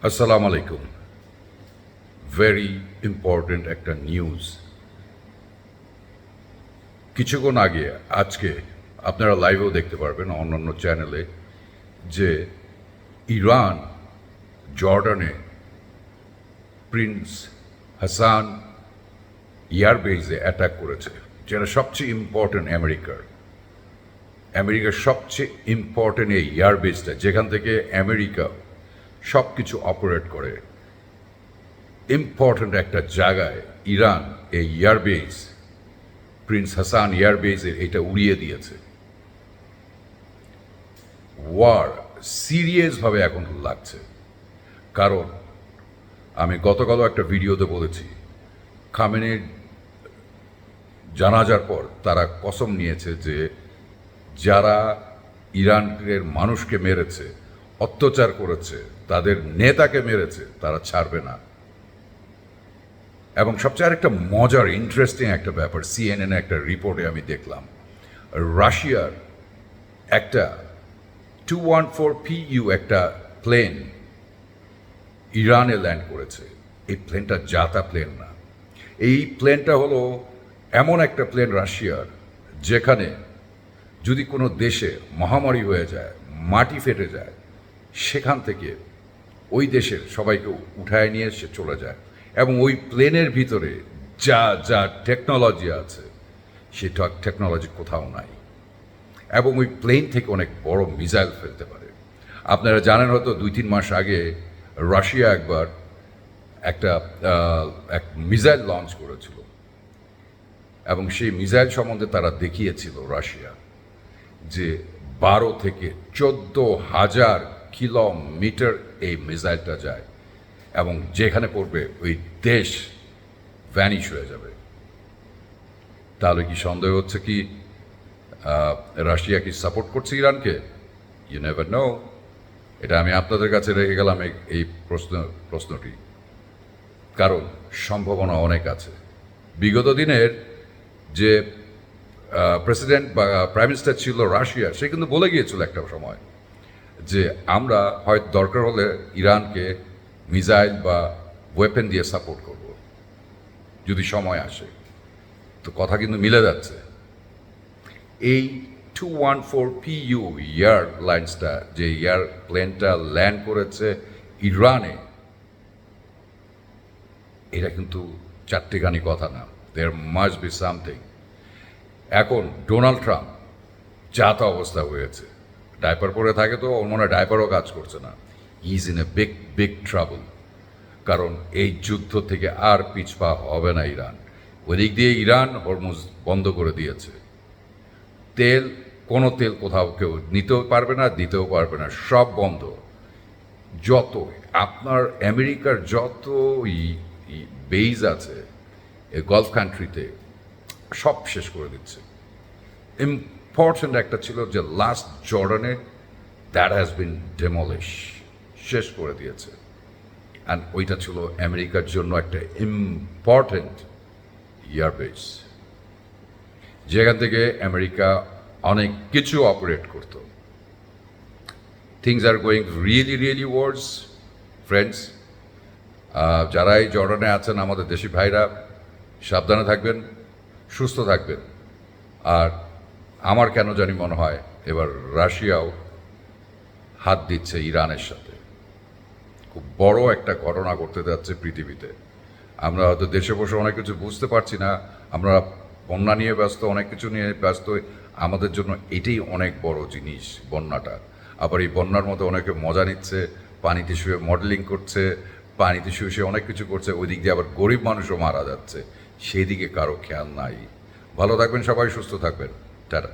আসসালামু আলাইকুম। Very important একটা নিউজ। কিছুক্ষণ আগে আজকে আপনারা লাইভেও দেখতে পারবেন অন্যান্য চ্যানেলে যে ইরান জর্ডানে প্রিন্স হাসান এয়ারবেজে অ্যাটাক করেছে, যেটা সবচেয়ে ইম্পর্টেন্ট আমেরিকার সবচেয়ে ইম্পর্টেন্ট এই এয়ারবেজটা, যেখান থেকে আমেরিকা সব কিছু অপারেট করে। ইম্পর্টেন্ট একটা জায়গায় ইরান এই এয়ারবেজ, প্রিন্স হাসান এয়ারবেজে এটা উড়িয়ে দিয়েছে। ওয়ার সিরিয়াসভাবে এখন লাগছে, কারণ আমি গতকালও একটা ভিডিওতে বলেছি, খামেনির জানাজার পর তারা কসম নিয়েছে যে যারা ইরানের মানুষকে মেরেছে, অত্যাচার করেছে, তাদের নেতাকে মেরেছে, তারা ছাড়বে না। এবং সবচেয়ে আরেকটা মজার ইন্টারেস্টিং একটা ব্যাপার, সিএনএন একটা রিপোর্টে আমি দেখলাম রাশিয়ার একটা 214 PU একটা প্লেন ইরানে ল্যান্ড করেছে। এই প্লেনটা জাতা প্লেন না, এই প্লেনটা হলো এমন একটা প্লেন রাশিয়ার, যেখানে যদি কোনো দেশে মহামারী হয়ে যায়, মাটি ফেটে যায়, সেখান থেকে ওই দেশের সবাইকে উঠায় নিয়ে সে চলে যায়। এবং ওই প্লেনের ভিতরে যা যা টেকনোলজি আছে, সে টেকনোলজি কোথাও নাই। এবং ওই প্লেন থেকে অনেক বড় মিসাইল ফেলতে পারে। আপনারা জানেন হয়তো 2-3 মাস আগে রাশিয়া একবার একটা এক মিসাইল লঞ্চ করেছিল, এবং সেই মিসাইল সম্বন্ধে তারা দেখিয়েছিল রাশিয়া যে 12 থেকে 14,000 কিলোমিটার এই মিসাইলটা যায়, এবং যেখানে পড়বে ওই দেশ ভ্যানিশ হয়ে যাবে। তাহলে কি সন্দেহ হচ্ছে কি রাশিয়া কি সাপোর্ট করছে ইরানকে? You never know. এটা আমি আপনাদের কাছে রেখে গেলাম এই প্রশ্নটি, কারণ সম্ভাবনা অনেক আছে। বিগত দিনের যে প্রেসিডেন্ট বা প্রাইম মিনিস্টার ছিল রাশিয়া, সে কিন্তু বলে গিয়েছিল একটা সময় যে আমরা হয়তো দরকার হলে ইরানকে মিসাইল বা ওয়েপেন দিয়ে সাপোর্ট করব যদি সময় আসে। তো কথা কিন্তু মিলে যাচ্ছে। এই 214 PU এয়ারলাইন্সটা, যে এয়ারপ্লেনটা ল্যান্ড করেছে ইরানে, এটা কিন্তু চারটিখানি কথা না, দেয়ার মাস্ট বি সামথিং। এখন ডোনাল্ড ট্রাম্প যাতা অবস্থা হয়েছে, ডাইপার পরে থাকে, তো ওর মনে হয় ডাইপারও কাজ করছে না। Is in a big big trouble, কারণ এই যুদ্ধ থেকে আর পিছপা হবে না ইরান। ওই দিক দিয়ে ইরান হরমুজ বন্ধ করে দিয়েছে। কোনো তেল কোথাও কেউ নিতেও পারবে না, দিতেও পারবে না, সব বন্ধ। যত আপনার আমেরিকার যত বেইজ আছে এই গলফ কান্ট্রিতে, সব শেষ করে দিচ্ছে। ইম্পর্টেন্ট একটা ছিল যে লাস্ট জর্ডানে, দ্যাট হ্যাজ বিন ডেমলিশ, শেষ করে দিয়েছে। অ্যান্ড ওইটা ছিল আমেরিকার জন্য একটা ইম্পর্টেন্ট এয়ারবেস, যেখান থেকে আমেরিকা অনেক কিছু অপারেট করত। Things are going really really worse friends. যারা এই জর্ডানে আছেন, আমাদের দেশি ভাইরা, সাবধানে থাকবেন, সুস্থ থাকবেন। আর আমার কেন জানি মনে হয় এবার রাশিয়াও হাত দিচ্ছে ইরানের সাথে। খুব বড় একটা ঘটনা ঘটতে যাচ্ছে পৃথিবীতে। আমরা হয়তো দেশে বসে অনেক কিছু বুঝতে পারছি না, আমরা বন্যা নিয়ে ব্যস্ত, অনেক কিছু নিয়ে ব্যস্ত। আমাদের জন্য এটাই অনেক বড় জিনিস, বন্যাটা। আবার এই বন্যার মধ্যে অনেকে মজা নিচ্ছে, পানিতে শুয়ে মডেলিং করছে, পানিতে শুয়ে শুয়ে অনেক কিছু করছে। ওই দিক দিয়ে আবার গরিব মানুষও মারা যাচ্ছে, সেই দিকে কারো খেয়াল নাই। ভালো থাকবেন সবাই, সুস্থ থাকবেন, টাটা।